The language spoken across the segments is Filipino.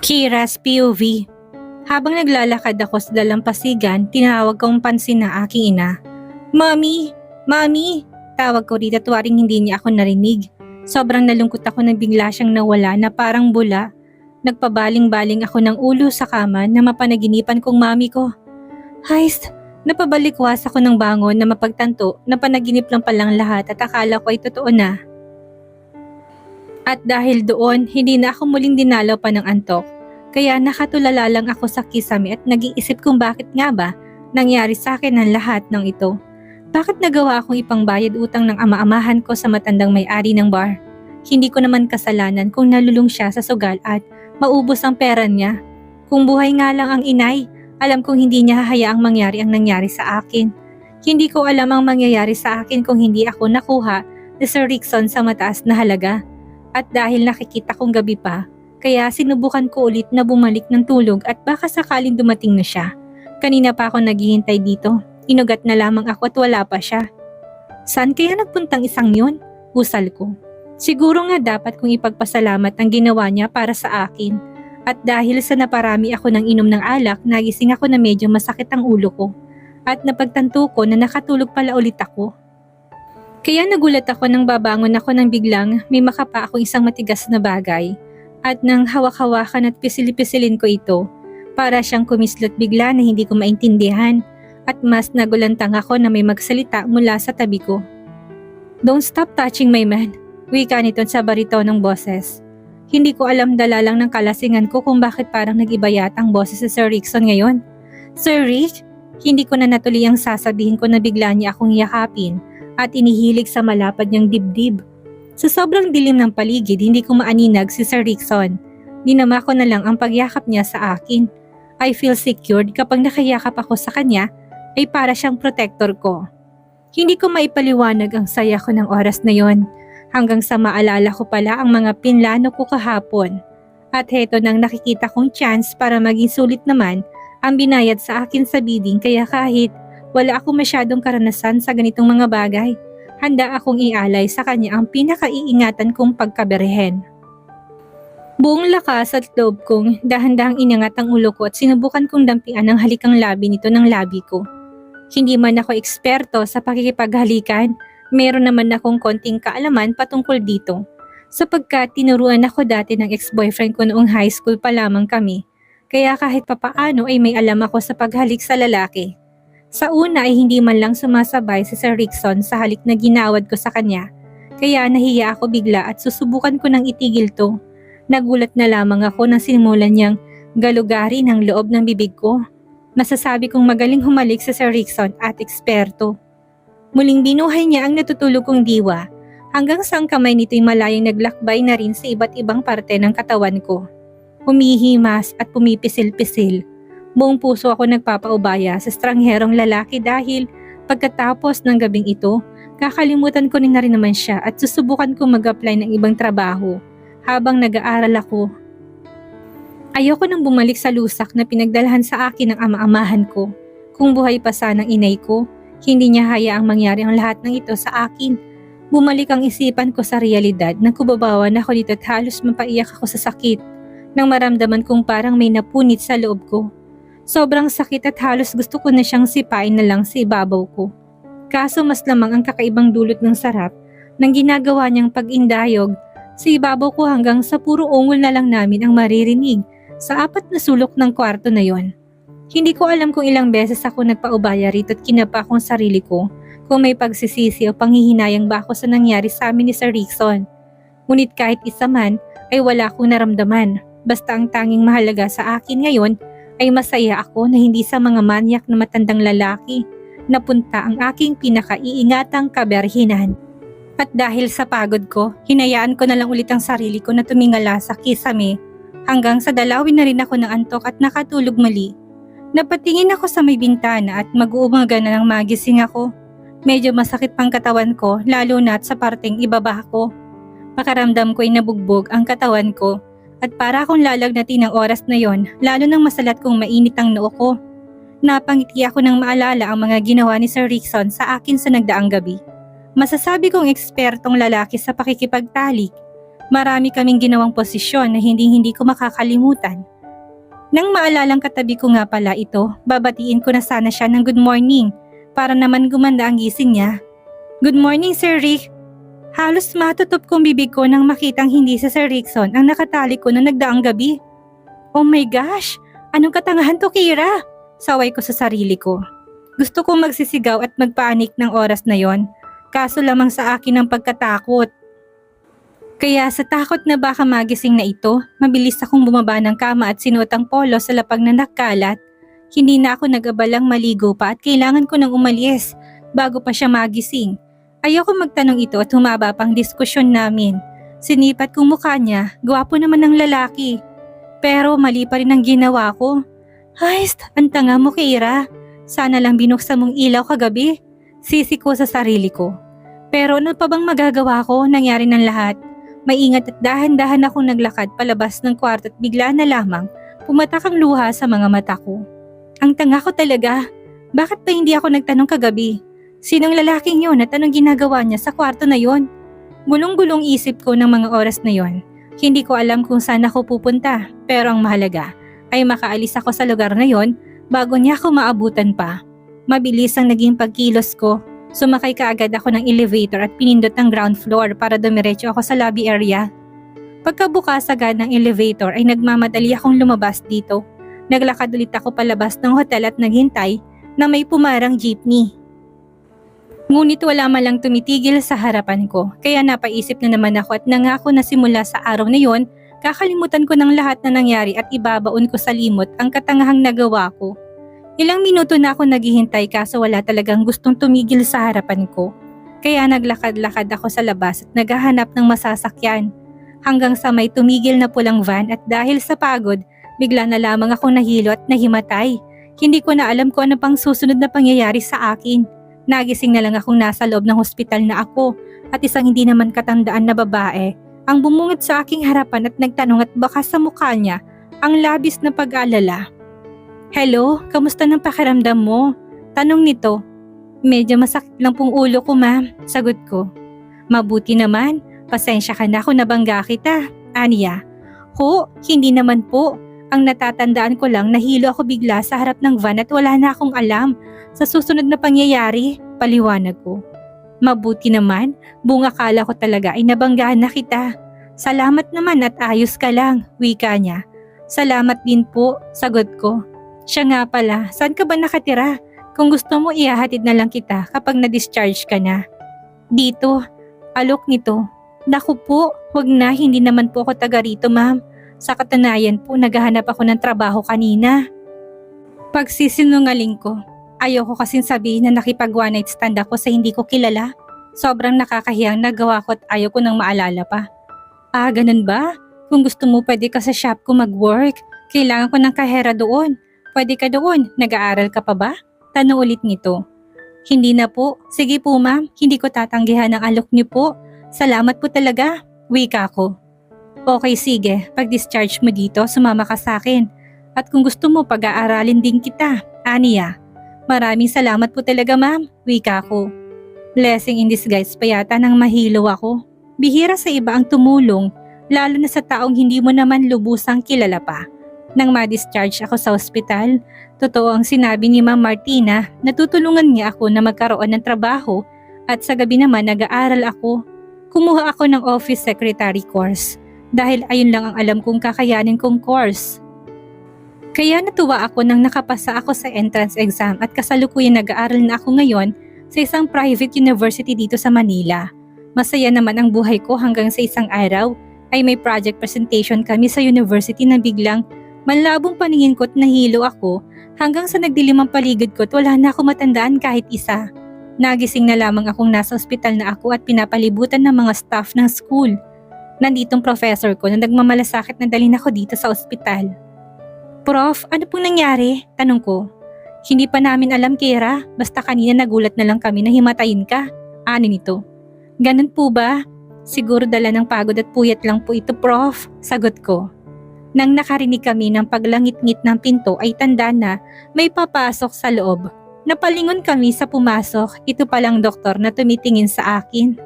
Kira's POV. Habang naglalakad ako sa dalampasigan, tinawag kong pansin ng aking ina. Mami! Mami! Tawag ko rito tuwaring hindi niya ako narinig. Sobrang nalungkot ako nang bigla siyang nawala na parang bula. Nagpabaling-baling ako ng ulo sa kama na mapanaginipan kong mami ko. Heist! Napabalikwas ako ng bangon na mapagtanto na panaginip lang palang lahat at akala ko ay totoo na. At dahil doon, hindi na ako muling dinalaw pa ng antok. Kaya nakatulala lang ako sa kisame at nag-iisip kung bakit nga ba nangyari sa akin ang lahat ng ito. Bakit nagawa akong ipangbayad utang ng ama-amahan ko sa matandang may-ari ng bar? Hindi ko naman kasalanan kung nalulung siya sa sugal at maubos ang pera niya. Kung buhay nga lang ang inay, alam kong hindi niya hahayaang mangyari ang nangyari sa akin. Hindi ko alam ang mangyayari sa akin kung hindi ako nakuha ni Sir Rickson sa mataas na halaga. At dahil nakikita kong gabi pa, kaya sinubukan ko ulit na bumalik ng tulog at baka sakaling dumating na siya. Kanina pa ako naghihintay dito. Inugat na lamang ako at wala pa siya. Saan kaya nagpuntang isang yun? Usal ko. Siguro nga dapat kong ipagpasalamat ang ginawa niya para sa akin. At dahil sa naparami ako ng inom ng alak, nagising ako na medyo masakit ang ulo ko. At napagtanto ko na nakatulog pala ulit ako. Kaya nagulat ako nang babangon ako nang biglang may makapa akong isang matigas na bagay. At nang hawak-hawakan at pisil-pisilin ko ito, para siyang kumislot bigla na hindi ko maintindihan. At mas nagulantang ako na may magsalita mula sa tabi ko. Don't stop touching my man, wika nito sa baritonong boses. Hindi ko alam dala lang ng kalasingan ko kung bakit parang nag-iba yata ang boses si Sir Rickson ngayon. Sir Rick? Hindi ko na natuloy ang sasabihin ko na bigla niya akong yakapin at inihilig sa malapad niyang dibdib. Sa sobrang dilim ng paligid, hindi ko maaninag si Sir Rickson. Dinama ko na lang ang pagyakap niya sa akin. I feel secured kapag nakayakap ako sa kanya ay para siyang protector ko. Hindi ko maipaliwanag ang saya ko ng oras na yon. Hanggang sa maalala ko pala ang mga pinlano ko kahapon. At heto nang nakikita kong chance para maging sulit naman ang binayad sa akin sa bidding kaya kahit wala akong masyadong karanasan sa ganitong mga bagay, handa akong ialay sa kanya ang pinakaiingatan kong pagkaberhen. Buong lakas at loob kong dahan-dahang inangat ang ulo ko at sinubukan kong dampian ang halikang labi nito ng labi ko. Hindi man ako eksperto sa pakikipaghalikan, meron naman akong konting kaalaman patungkol dito. Sapagkat tinuruan ako dati ng ex-boyfriend ko noong high school pa lamang kami. Kaya kahit papaano ay may alam ako sa paghalik sa lalaki. Sa una ay hindi man lang sumasabay si Sir Rickson sa halik na ginawad ko sa kanya. Kaya nahiya ako bigla at susubukan ko nang itigil to. Nagulat na lamang ako nang sinimulan niyang galugarin ang loob ng bibig ko. Masasabi kong magaling humalik si Sir Rickson at eksperto. Muling binuhay niya ang natutulog kong diwa hanggang sa ang kamay nito'y malayang naglakbay na rin sa iba't ibang parte ng katawan ko. Humihimas at pumipisil-pisil. Buong puso ako nagpapaubaya sa estrangherong lalaki dahil pagkatapos ng gabing ito, kakalimutan ko na rin naman siya at susubukan ko mag-apply ng ibang trabaho habang nag-aaral ako. Ayoko nang bumalik sa lusak na pinagdalhan sa akin ng ama-amahan ko. Kung buhay pa sanang inay ko, hindi niya hayaang mangyari ang lahat ng ito sa akin. Bumalik ang isipan ko sa realidad nang kubabawan ako dito at halos mapaiyak ako sa sakit nang maramdaman kong parang may napunit sa loob ko. Sobrang sakit at halos gusto ko na siyang sipain na lang sa ibabaw ko. Kaso mas lamang ang kakaibang dulot ng sarap nang ginagawa niyang pag-indayog sa ibabaw ko hanggang sa puro ungol na lang namin ang maririnig sa apat na sulok ng kwarto na yon. Hindi ko alam kung ilang beses ako nagpaubaya rito at kinapa akong sarili ko kung may pagsisisi o panghihinayang ba ako sa nangyari sa amin ni Sir Rickson. Ngunit kahit isa man ay wala akong naramdaman. Basta ang tanging mahalaga sa akin ngayon ay masaya ako na hindi sa mga manyak na matandang lalaki napunta ang aking pinakaiingatang kaberhinan. At dahil sa pagod ko, hinayaan ko na lang ulit ang sarili ko na tumingala sa kisame hanggang sa dalawin na rin ako ng antok at nakatulog mali. Napatingin ako sa may bintana at mag-uumaga na nang magising ako. Medyo masakit pang katawan ko lalo na't sa parteng ibaba ko. Pakaramdam ko ay nabugbog ang katawan ko at para akong lalagnatin ng oras na yon lalo nang masalat kong mainit ang noo ko. Napangiti ako nang maalala ang mga ginawa ni Sir Rickson sa akin sa nagdaang gabi. Masasabi kong ekspertong lalaki sa pakikipagtalik. Marami kaming ginawang posisyon na hindi ko makakalimutan. Nang maalalang katabi ko nga pala ito, babatiin ko na sana siya ng good morning para naman gumanda ang gising niya. Good morning, Sir Rick. Halos matutup kong bibig ko nang makitang hindi si Sir Rickson ang nakatali ko noong nagdaang gabi. Oh my gosh! Anong katangahan to, Kira? Saway ko sa sarili ko. Gusto kong magsisigaw at magpaanik ng oras na yon, kaso lamang sa akin ang pagkatakot. Kaya sa takot na baka magising na ito, mabilis akong bumaba ng kama at sinuot ang polo sa lapag na nakalat. Hindi na ako nag-abalang maligo pa at kailangan ko nang umalis bago pa siya magising. Ayoko magtanong ito at humaba pang diskusyon namin. Sinipat kong mukha niya, gwapo naman ng lalaki. Pero mali pa rin ang ginawa ko. Ay, ang tanga mo, Kira. Sana lang binuksan mong ilaw kagabi. Sisi ko sa sarili ko. Pero ano pa bang magagawa ko? Nangyari ng lahat. Maingat at dahan-dahan akong naglakad palabas ng kwarto at bigla na lamang pumatak ang luha sa mga mata ko. Ang tanga ko talaga. Bakit pa hindi ako nagtanong kagabi? Sinong lalaking yon at anong ginagawa niya sa kwarto na yon? Gulong-gulong isip ko ng mga oras na yon. Hindi ko alam kung saan ako pupunta, pero ang mahalaga ay makaalis ako sa lugar na yon bago niya ako maabutan pa. Mabilis ang naging pagkilos ko. Sumakay kaagad ako ng elevator at pinindot ang ground floor para dumiretso ako sa lobby area. Pagkabukas agad ng elevator ay nagmamadali akong lumabas dito. Naglakad ulit ako palabas ng hotel at naghintay na may pumarang jeepney. Ngunit wala man lang tumitigil sa harapan ko, kaya napaisip na naman ako at nangako na simula sa araw na yon, kakalimutan ko ng lahat na nangyari at ibabaon ko sa limot ang katangahang nagawa ko. Ilang minuto na ako naghihintay kaso wala talagang gustong tumigil sa harapan ko. Kaya naglakad-lakad ako sa labas at naghahanap ng masasakyan. Hanggang sa may tumigil na pulang van at dahil sa pagod, bigla na lamang ako nahilo at nahimatay. Hindi ko na alam kung ano pang susunod na pangyayari sa akin. Nagising na lang akong nasa loob ng hospital na ako at isang hindi naman katandaan na babae ang bumungad sa aking harapan at nagtanong at baka sa mukha niya ang labis na pag-alala. Hello, kamusta ng pakiramdam mo? Tanong nito. Medyo masakit lang pong ulo ko, ma'am. Sagot ko. Mabuti naman, pasensya ka na kung nabangga kita. Aniya. Ho, hindi naman po. Ang natatandaan ko lang nahilo ako bigla sa harap ng van at wala na akong alam sa susunod na pangyayari, paliwanag ko. Mabuti naman, buong akala ko talaga ay nabanggaan na kita. Salamat naman at ayos ka lang, wika niya. Salamat din po, sagot ko. Siya nga pala, saan ka ba nakatira? Kung gusto mo ihahatid na lang kita kapag na-discharge ka na. Dito, alok nito. Naku po, wag na, hindi naman po ako taga rito, ma'am. Sa katunayan po, naghahanap ako ng trabaho kanina. Pagsisinungaling ko, ayoko kasing sabihin na nakipag one night stand ako sa hindi ko kilala. Sobrang nakakahiyang nagawa ko at ayaw ko nang maalala pa. Ah, ganun ba? Kung gusto mo pwede ka sa shop ko mag-work. Kailangan ko ng kahera doon. Pwede ka doon, nag-aaral ka pa ba? Tanong ulit nito. Hindi na po, sige po ma'am, hindi ko tatanggihan ang alok niyo po. Salamat po talaga, wika ko. Okay sige, pag-discharge mo dito, sumama ka sa akin. At kung gusto mo, pag-aaralin din kita, aniya. Maraming salamat po talaga ma'am, wika ko. Blessing in disguise pa yata nang mahilo ako. Bihira sa iba ang tumulong, lalo na sa taong hindi mo naman lubusang kilala pa. Nang ma-discharge ako sa ospital, totoo ang sinabi ni Ma'am Martina na tutulungan niya ako na magkaroon ng trabaho at sa gabi naman nag-aaral ako. Kumuha ako ng office secretary course dahil ayun lang ang alam kong kakayanin kong course. Kaya natuwa ako nang nakapasa ako sa entrance exam at kasalukuyan nag-aaral na ako ngayon sa isang private university dito sa Manila. Masaya naman ang buhay ko hanggang sa isang araw ay may project presentation kami sa university na biglang malabong paningin ko't nahilo ako hanggang sa nagdilim ang paligid ko't wala na ako matandaan kahit isa. Nagising na lamang akong nasa ospital na ako at pinapalibutan ng mga staff ng school. Nanditong professor ko na nagmamalasakit na dalhin ako dito sa ospital. Prof, ano pong nangyari? Tanong ko. Hindi pa namin alam, Kira. Basta kanina nagulat na lang kami na himatayin ka. Ano nito? Ganun po ba? Siguro dala ng pagod at puyat lang po ito, Prof. Sagot ko. Nang nakarinig kami ng paglangit-ngit ng pinto ay tanda na may papasok sa loob. Napalingon kami sa pumasok, ito palang doktor na tumitingin sa akin.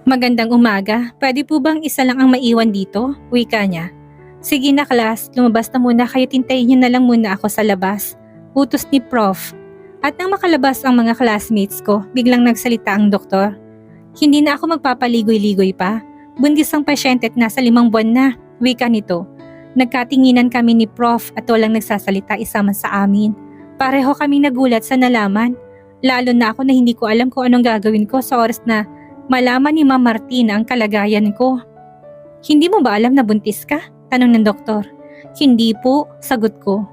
Magandang umaga, pwede po bang isa lang ang maiwan dito? Wika niya. Sige na class, lumabas na muna kayo, tintayin niyo na lang muna ako sa labas. Utos ni Prof. At nang makalabas ang mga classmates ko, biglang nagsalita ang doktor. Hindi na ako magpapaligoy-ligoy pa. Buntis ang pasyente at nasa 5 buwan na, wika nito. Nagkatinginan kami ni Prof at walang nagsasalita isama sa amin. Pareho kaming nagulat sa nalaman. Lalo na ako na hindi ko alam kung anong gagawin ko sa oras na malaman ni Ma'am Martina ang kalagayan ko. Hindi mo ba alam na buntis ka? Tanong ng doktor. Hindi po, sagot ko.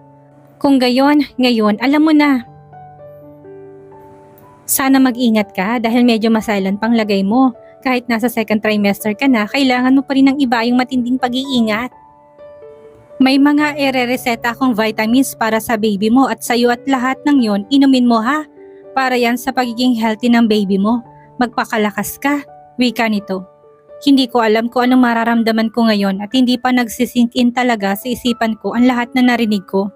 Kung gayon, ngayon alam mo na. Sana mag-ingat ka dahil medyo masilent pang lagay mo. Kahit nasa 2nd trimester ka na, kailangan mo pa rin ng iba yung matinding pag-iingat. May mga ere-reseta akong vitamins para sa baby mo at sayo at lahat ng yon inumin mo ha. Para yan sa pagiging healthy ng baby mo. Magpakalakas ka, wika nito. Hindi ko alam kung anong mararamdaman ko ngayon at hindi pa nagsisink in talaga sa isipan ko ang lahat na narinig ko.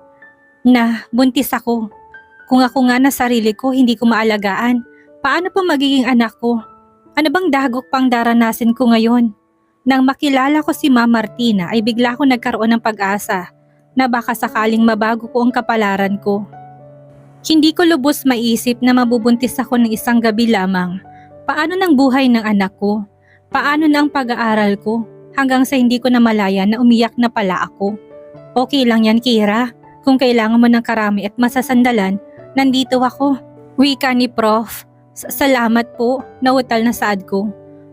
Na buntis ako. Kung ako nga na sarili ko hindi ko maalagaan, paano pa magiging anak ko? Ano bang dagok pang daranasin ko ngayon? Nang makilala ko si Ma'am Martina ay bigla ko nagkaroon ng pag-asa na baka sakaling mabago ko ang kapalaran ko. Hindi ko lubos maisip na mabubuntis ako ng isang gabi lamang. Paano ng buhay ng anak ko? Paano na ang pag-aaral ko? Hanggang sa hindi ko na malaya na umiyak na pala ako. Okay lang yan, Kira. Kung kailangan mo ng karami at masasandalan, nandito ako. Wika ni Prof. Salamat po, nautal na saad ko.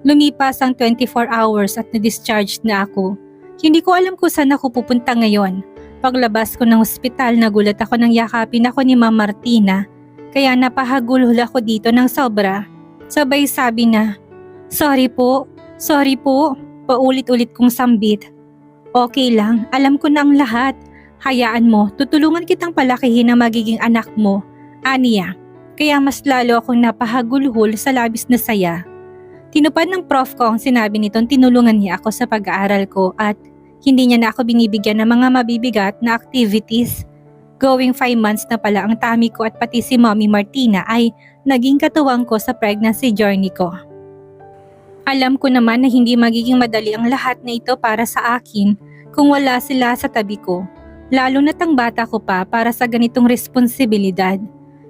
Lumipas ang 24 hours at na-discharge na ako. Hindi ko alam kung saan ako pupunta ngayon. Paglabas ko ng ospital, nagulat ako nang yakapin ako ni Ma'am Martina. Kaya napahagulhol ako dito ng sobra. Sabay sabi na, sorry po, paulit-ulit kong sambit. Okay lang, alam ko na ang lahat. Hayaan mo, tutulungan kitang palakihin ang magiging anak mo. Aniya, kaya mas lalo akong napahagulhol sa labis na saya. Tinupad ng prof ko ang sinabi nitong tinulungan niya ako sa pag-aaral ko at hindi niya na ako binibigyan ng mga mabibigat na activities. Going 5 months na pala ang tummy ko at pati si Mommy Martina ay naging katuwang ko sa pregnancy journey ko. Alam ko naman na hindi magiging madali ang lahat na ito para sa akin kung wala sila sa tabi ko. Lalo na't ang bata ko pa para sa ganitong responsibilidad.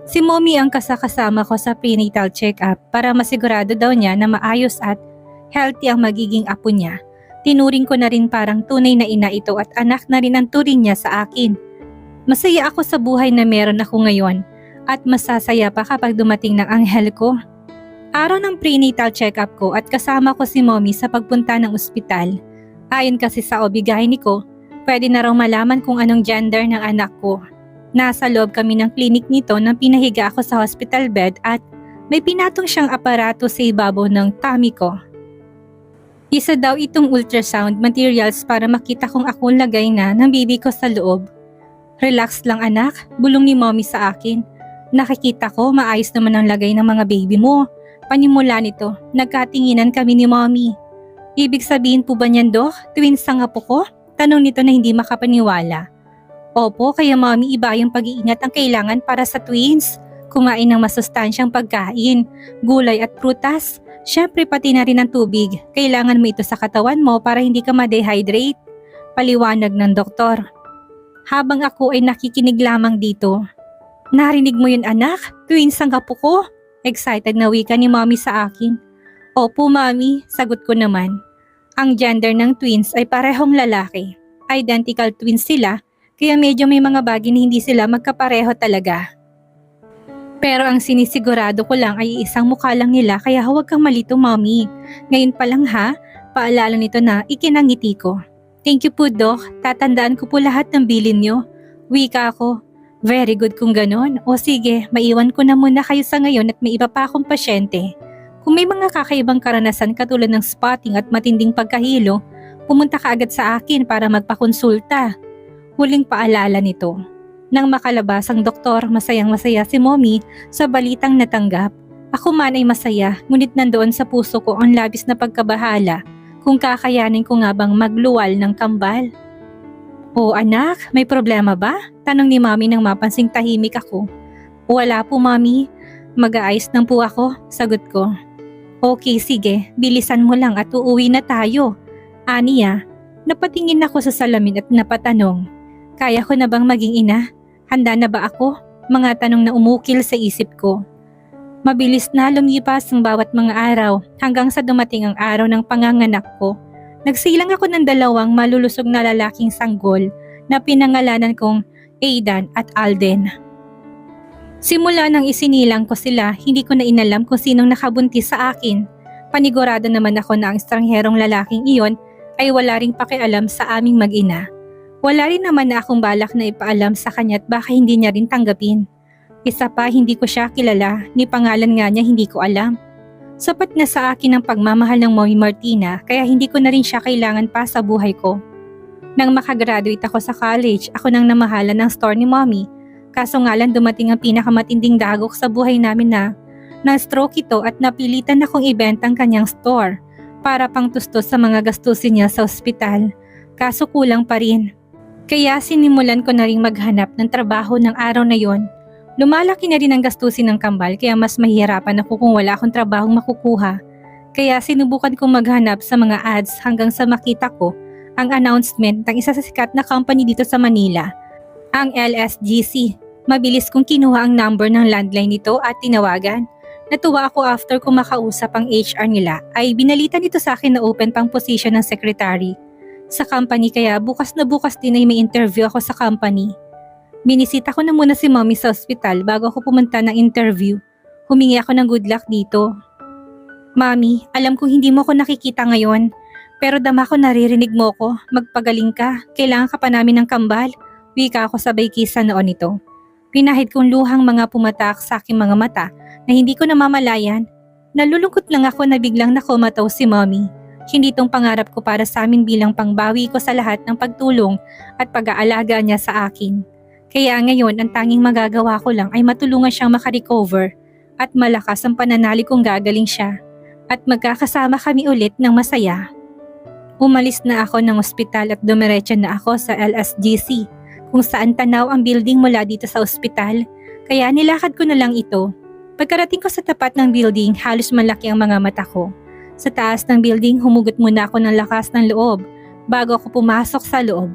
Si Mommy ang kasakasama ko sa prenatal check-up para masigurado daw niya na maayos at healthy ang magiging apo niya. Tinuring ko na rin parang tunay na ina ito at anak na rin ang turing niya sa akin. Masaya ako sa buhay na meron ako ngayon at masasaya pa kapag dumating ng anghel ko. Araw ng prenatal check-up ko at kasama ko si Mommy sa pagpunta ng ospital. Ayon kasi sa obigayni ko, pwede na raw malaman kung anong gender ng anak ko. Nasa loob kami ng klinik nito nang pinahiga ako sa hospital bed at may pinatong siyang aparato sa ibabaw ng tummy ko. Isa daw itong ultrasound materials para makita kung akong lagay na ng baby ko sa loob. Relax lang anak, bulong ni Mommy sa akin. Nakikita ko maayos naman ang lagay ng mga baby mo. Panimula nito, nagkatinginan kami ni Mommy. Ibig sabihin po ba niyan, Dok? Twins ang apo ko? Tanong nito na hindi makapaniwala. Opo, kaya Mommy iba yung pag-iingat ang kailangan para sa twins. Kumain ng masustansyang pagkain, gulay at prutas. Syempre pati na rin ang tubig. Kailangan mo ito sa katawan mo para hindi ka ma-dehydrate. Paliwanag ng doktor. Habang ako ay nakikinig lamang dito. Narinig mo yun anak? Twins ang apo ko? Excited na wika ni Mommy sa akin. Opo Mommy, sagot ko naman. Ang gender ng twins ay parehong lalaki. Identical twins sila, kaya medyo may mga bagay na hindi sila magkapareho talaga. Pero ang sinisigurado ko lang ay isang mukha lang nila kaya huwag kang malito Mommy. Ngayon pa lang ha, paalala nito na ikinangiti ko. Thank you po Doc, tatandaan ko po lahat ng bilin nyo. Wika ako. Very good kung ganon. O sige, maiwan ko na muna kayo sa ngayon at may iba pa akong pasyente. Kung may mga kakaibang karanasan katulad ng spotting at matinding pagkahilo, pumunta ka agad sa akin para magpakonsulta. Huling paalala nito. Nang makalabas ang doktor, masayang-masaya si Mommy sa balitang natanggap. Ako man ay masaya, ngunit nandoon sa puso ko ang labis na pagkabahala kung kakayanin ko nga bang magluwal ng kambal. O anak, may problema ba? Tanong ni Mommy nang mapansing tahimik ako. Wala po Mommy, mag-aayos lang po ako, sagot ko. Okay sige, bilisan mo lang at uuwi na tayo. Aniya, Napatingin ako sa salamin at napatanong, kaya ko na bang maging ina? Handa na ba ako? Mga tanong na umukil sa isip ko. Mabilis na lumipas ang bawat mga araw hanggang sa dumating ang araw ng panganganak ko. Nagsilang ako ng dalawang malulusog na lalaking sanggol na pinangalanan kong Aidan at Alden. Simula nang isinilang ko sila, hindi ko na inalam kung sinong nakabuntis sa akin. Panigurado naman ako na ang estrangerong lalaking iyon ay wala ring pakialam sa aming mag-ina. Wala rin naman na akong balak na ipaalam sa kanya at baka hindi niya rin tanggapin. Isa pa, hindi ko siya kilala, ni pangalan nga niya hindi ko alam. Sapat na sa akin ang pagmamahal ng Mommy Martina kaya hindi ko na rin siya kailangan pa sa buhay ko. Nang makagraduate ako sa college, ako nang namahala ng store ni Mommy. Kaso nga lang dumating ang pinakamatinding dagok sa buhay namin na stroke ito at napilitan akong ibenta ang kanyang store para pang tustos sa mga gastusin niya sa ospital. Kaso kulang pa rin. Kaya sinimulan ko na rin maghanap ng trabaho ng araw na yon. Lumalaki na rin ang gastusin ng kambal kaya mas mahihirapan ako kung wala akong trabahong makukuha. Kaya sinubukan kong maghanap sa mga ads hanggang sa makita ko ang announcement ng isa sa sikat na company dito sa Manila, ang LSGC. Mabilis kong kinuha ang number ng landline nito at tinawagan. Natuwa ako after ko makausap ang HR nila ay binalita nito sa akin na open pang position ng secretary sa company kaya bukas na bukas din ay may interview ako sa company. Binisita ko na muna si Mommy sa ospital bago ako pumunta ng interview. Humingi ako ng good luck dito. Mommy, alam kong hindi mo ako nakikita ngayon, pero dama ko naririnig mo ko. Magpagaling ka, kailangan ka pa namin ng kambal. Wika ako sabay kisa noon ito. Pinahid kong luhang mga pumatak sa aking mga mata na hindi ko namamalayan. Nalulungkot lang ako na biglang nakomataw si Mommy. Hindi itong pangarap ko para sa amin bilang pangbawi ko sa lahat ng pagtulong at pag-aalaga niya sa akin. Kaya ngayon ang tanging magagawa ko lang ay matulungan siyang makarecover at malakas ang pananalig kong gagaling siya at magkakasama kami ulit ng masaya. Umalis na ako ng ospital at dumiretso na ako sa LSGC kung saan tanaw ang building mula dito sa ospital kaya nilakad ko na lang ito. Pagkarating ko sa tapat ng building halos malaki ang mga mata ko. Sa taas ng building humugot muna ako ng lakas ng loob bago ako pumasok sa loob.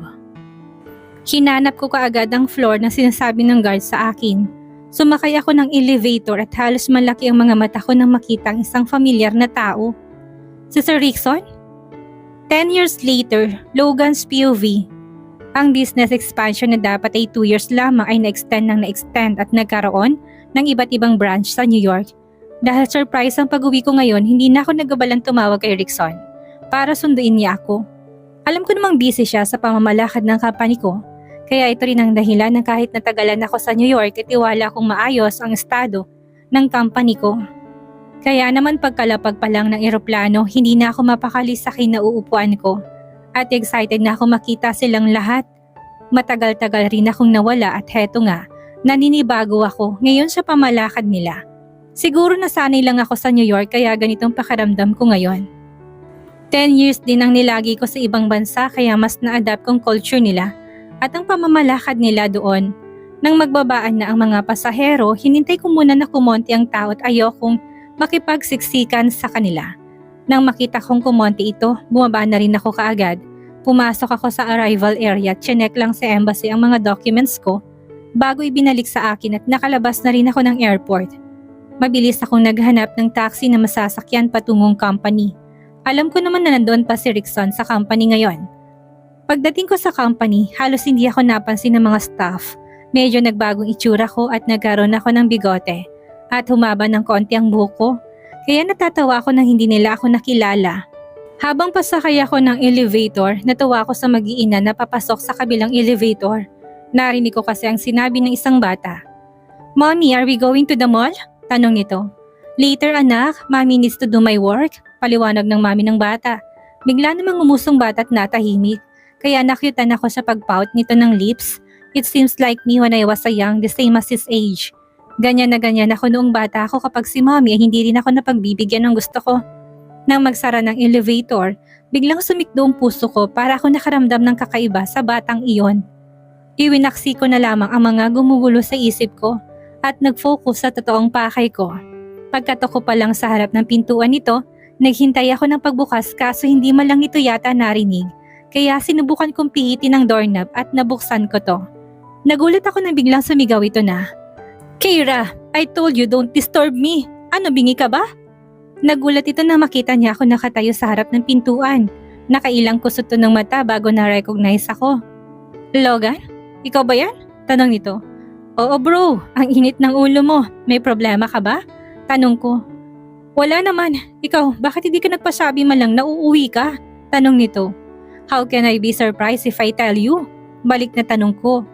Hinanap ko kaagad ang floor na sinasabi ng guard sa akin. Sumakay ako ng elevator at halos malaki ang mga mata ko nang makita ang isang familiar na tao. Si Sir Rickson? 10 years later, Logan's POV. Ang business expansion na dapat ay 2 years lamang ay na-extend at nagkaroon ng iba't ibang branch sa New York. Dahil surprise ang pag-uwi ko ngayon, hindi na ako nagabalang tumawag kay Rickson para sunduin niya ako. Alam ko namang busy siya sa pamamalakad ng company ko. Kaya ito rin ang dahilan na kahit natagalan ako sa New York at tiwala kong maayos ang estado ng company ko. Kaya naman pagkalapag pa lang ng eroplano, hindi na ako mapakali sa kinauupuan ko. At excited na ako makita silang lahat. Matagal-tagal rin akong nawala at heto nga, naninibago ako ngayon sa pamalakad nila. Siguro nasanay lang ako sa New York kaya ganitong pakaramdam ko ngayon. 10 years din ang nilagi ko sa ibang bansa kaya mas na-adapt kong culture nila. At ang pamamalakad nila doon. Nang magbabaan na ang mga pasahero, hinintay ko muna na kumonti ang tao at ayokong makipagsiksikan sa kanila. Nang makita kong kumonti ito, bumaba na rin ako kaagad. Pumasok ako sa arrival area at chinek lang sa embassy ang mga documents ko bago ibinalik sa akin at nakalabas na rin ako ng airport. Mabilis akong naghanap ng taxi na masasakyan patungong company. Alam ko naman na nandoon pa si Rickson sa company ngayon. Pagdating ko sa company, halos hindi ako napansin ng mga staff. Medyo nagbagong itsura ko at nagkaroon ako ng bigote. At humaba ng konti ang buhok ko. Kaya natatawa ako nang hindi nila ako nakilala. Habang pasakay ako ng elevator, natuwa ako sa mag-iina na papasok sa kabilang elevator. Narinig ko kasi ang sinabi ng isang bata. "Mommy, are we going to the mall?" Tanong nito. "Later anak, mommy needs to do my work." Paliwanag ng mami ng bata. Bigla namang umusong bata at natahimik. Kaya nakyutan ako sa pagpout nito ng lips. It seems like me when I was a young, the same as his age. Ganyan na ganyan ako noong bata ako kapag si mommy ay hindi rin ako napagbibigyan ng gusto ko. Nang magsara ng elevator, biglang sumikdo ang puso ko para ako nakaramdam ng kakaiba sa batang iyon. Iwinaksi ko na lamang ang mga gumugulo sa isip ko at nag-focus sa totoong pakay ko. Pagkatok ko pa lang sa harap ng pintuan nito, naghintay ako ng pagbukas kaso hindi man lang ito yata narinig. Kaya sinubukan kong pihitin ang doorknob at nabuksan ko to. Nagulat ako nang biglang sumigaw ito na, "Keira, I told you don't disturb me. Ano, bingi ka ba?" Nagulat ito na makita niya ako nakatayo sa harap ng pintuan. Nakailang kusot to ng mata bago na-recognize ako. "Logan? Ikaw ba yan?" Tanong nito. "Oo bro, ang init ng ulo mo. May problema ka ba?" Tanong ko. "Wala naman. Ikaw, bakit hindi ka nagpasabi man lang na uuwi ka?" Tanong nito. "How can I be surprised if I tell you?" Balik na tanong ko.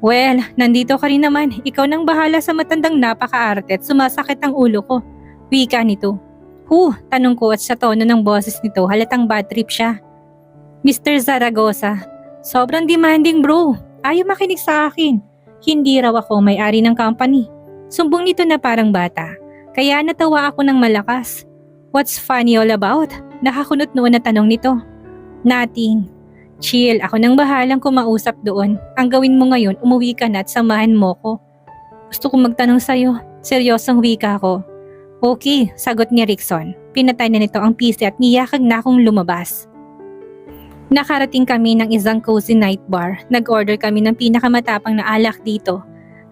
"Well, nandito ka rin naman. Ikaw nang bahala sa matandang napaka-arte at sumasakit ang ulo ko." Wika nito. Tanong ko at sa tono ng boses nito halatang bad trip siya. "Mr. Zaragoza, sobrang demanding bro. Ayaw makinig sa akin. Hindi raw ako may-ari ng company." Sumbong nito na parang bata. Kaya natawa ako ng malakas. "What's funny all about?" Nakakunot noon na tanong nito. "Nothing. Chill, ako nang bahalang kumausap doon. Ang gawin mo ngayon, umuwi ka na at samahan mo ko." "Gusto kong magtanong sa'yo." Seryosong wika ko. "Okay," sagot ni Rickson. Pinatay na nito ang PC at niyakag na akong lumabas. Nakarating kami ng isang cozy night bar. Nag-order kami ng pinakamatapang na alak dito.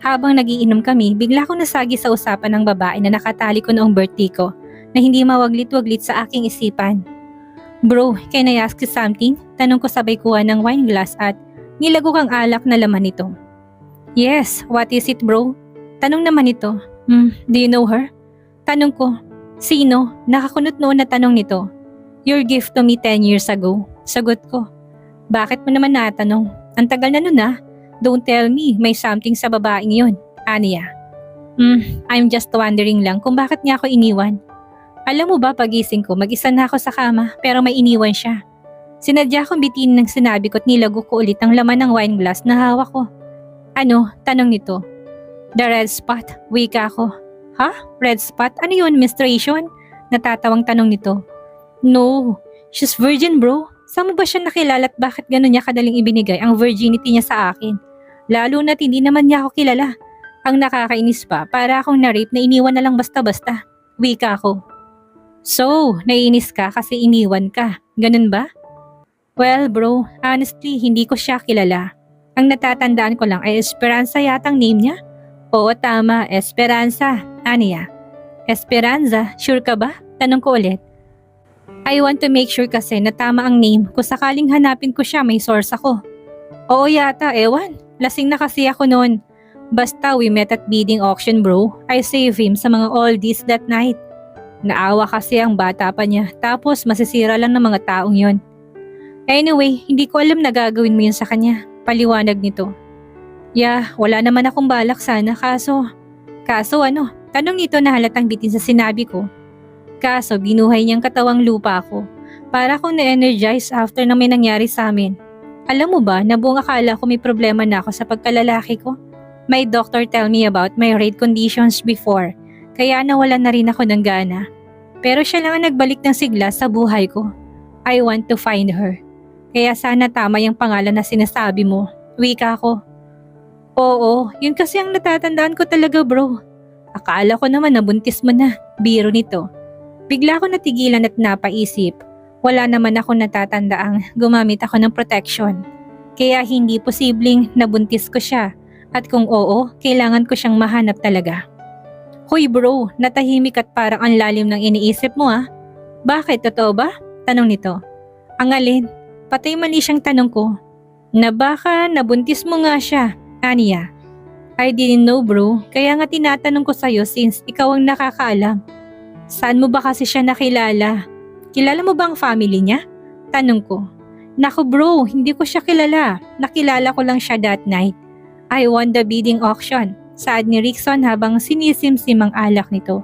Habang nagiinom kami, bigla akong nasagi sa usapan ng babae na nakatali ko noong birthday ko na hindi mawaglit-waglit sa aking isipan. "Bro, can I ask you something?" Tanong ko sabay kuha ng wine glass at nilagok ang alak na laman nito. "Yes, what is it bro?" Tanong naman nito. Do you know her?" Tanong ko. "Sino?" Nakakunot noon na tanong nito. "Your gift to me 10 years ago." Sagot ko. "Bakit mo naman natanong? Ang tagal na nun ah. Don't tell me may something sa babaeng yun." Aniya. I'm just wondering lang kung bakit niya ako iniwan." "Alam mo ba pagising ko mag-isa na ako sa kama pero may iniwan siya." Sinadya kong bitin ng sinabi ko at nilago ko ulit ang laman ng wine glass na hawak ko. "Ano?" Tanong nito. "The red spot." Wika ko. "Ha? Red spot? Ano yun, menstruation?" Natatawang tanong nito. "No, she's virgin bro. Saan mo ba siya nakilala at bakit gano'n niya kadaling ibinigay ang virginity niya sa akin? Lalo na't hindi naman niya ako kilala. Ang nakakainis pa, para akong na-rape na iniwan na lang basta-basta." Wika ko. "So, naiinis ka kasi iniwan ka. Ganun ba?" "Well bro, honestly hindi ko siya kilala. Ang natatandaan ko lang ay Esperanza yatang name niya." "Oo tama, Esperanza." Aniya. "Esperanza, sure ka ba?" Tanong ko ulit. I want to make sure kasi na tama ang name. Kung sakaling hanapin ko siya may source ako. "Oo yata, ewan. Lasing na kasi ako noon. Basta we met at bidding auction bro. I saved him sa mga oldies that night." Naawa kasi ang bata pa niya tapos masisira lang ng mga taong yon. "Anyway, hindi ko alam na gagawin mo yun sa kanya." Paliwanag nito. "Yeah, wala naman akong balak sana kaso ano?" Tanong nito na halatang bitin sa sinabi ko. "Kaso binuhay niyang katawang lupa ko. Para akong na-energize after na may nangyari sa amin. Alam mo ba na buong akala ko may problema na ako sa pagkalalaki ko? My doctor tell me about my rate conditions before. Kaya nawalan na rin ako ng gana. Pero siya lang ang nagbalik ng sigla sa buhay ko. I want to find her. Kaya sana tama yung pangalan na sinasabi mo." Wika ko. "Oo, yun kasi ang natatandaan ko talaga bro. Akala ko naman nabuntis mo na." Biro nito. Bigla ko natigilan at napaisip. Wala naman ako natatandaang gumamit ako ng protection. Kaya hindi posibleng nabuntis ko siya. At kung oo, kailangan ko siyang mahanap talaga. "Hoy bro, natahimik at parang ang lalim ng iniisip mo ah. Bakit, totoo ba?" Tanong nito. "Ang alin?" Patay mali siyang tanong ko. "Na baka nabuntis mo nga siya." Aniya. "I didn't know bro, kaya nga tinatanong ko sa'yo since ikaw ang nakakaalam." "Saan mo ba kasi siya nakilala? Kilala mo ba ang family niya?" Tanong ko. "Naku bro, hindi ko siya kilala. Nakilala ko lang siya that night. I won the bidding auction." Saad ni Rickson habang sinisimsim ang alak nito.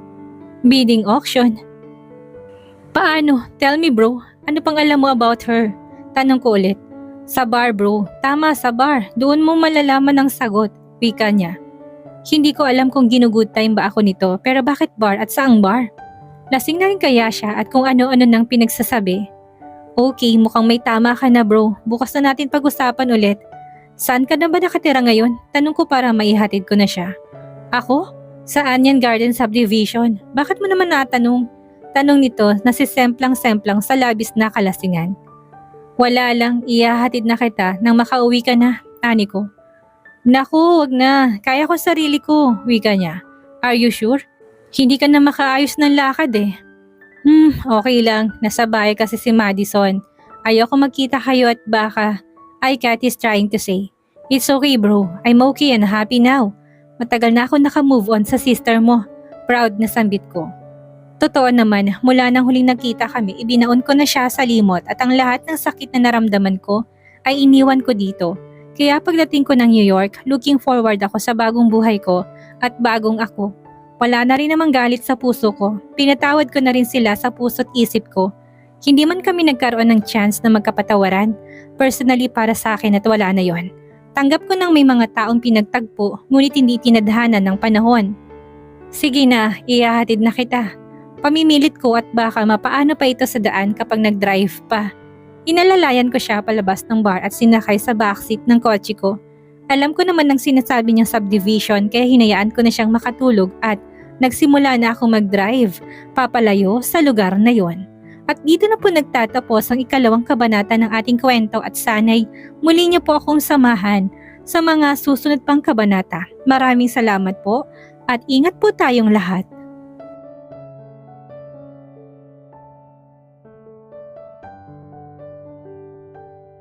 "Bidding auction? Paano? Tell me bro, ano pang alam mo about her?" Tanong ko ulit. "Sa bar bro, tama sa bar. Doon mo malalaman ang sagot." Wika niya. Hindi ko alam kung ginugood time ba ako nito pero bakit bar at saang bar? Lasing na rin kaya siya at kung ano-ano nang pinagsasabi. "Okay, mukhang may tama ka na bro. Bukas na natin pag-usapan ulit. Saan ka na ba nakatira ngayon?" Tanong ko para maihatid ko na siya. "Ako? Saan yan Garden Subdivision? Bakit mo naman natanong?" Tanong nito na si semplang-semplang sa labis na kalasingan. Wala lang, ihahatid na kita nang makauwi ka na, ani ko. Naku, wag na. Kaya ko sarili ko, wika niya. Are you sure? Hindi ka na makaayos ng lakad eh. Okay lang. Nasa bahay kasi si Madison. Ayoko magkita kayo at baka Kat is trying to say. It's okay bro. I'm okay and happy now. Matagal na ako naka-move on sa sister mo. Proud na sambit ko. Totoo naman, mula nang huling nagkita kami, ibinaon ko na siya sa limot at ang lahat ng sakit na naramdaman ko ay iniwan ko dito. Kaya pagdating ko ng New York, looking forward ako sa bagong buhay ko at bagong ako. Wala na rin namang galit sa puso ko. Pinatawad ko na rin sila sa puso't isip ko. Hindi man kami nagkaroon ng chance na magkapatawaran. Personally para sa akin at wala na yon. Tanggap ko nang may mga taong pinagtagpo ngunit hindi tinadhana ng panahon. Sige na, ihahatid na kita. Pamimilit ko at baka mapaano pa ito sa daan kapag nag-drive pa. Inalalayan ko siya palabas ng bar at sinakay sa backseat ng kotse ko. Alam ko naman ang sinasabi niyang subdivision kaya hinayaan ko na siyang makatulog at nagsimula na akong mag-drive papalayo sa lugar na yon. At dito na po nagtatapos ang ikalawang kabanata ng ating kwento at sana'y muli niyo po akong samahan sa mga susunod pang kabanata. Maraming salamat po at ingat po tayong lahat.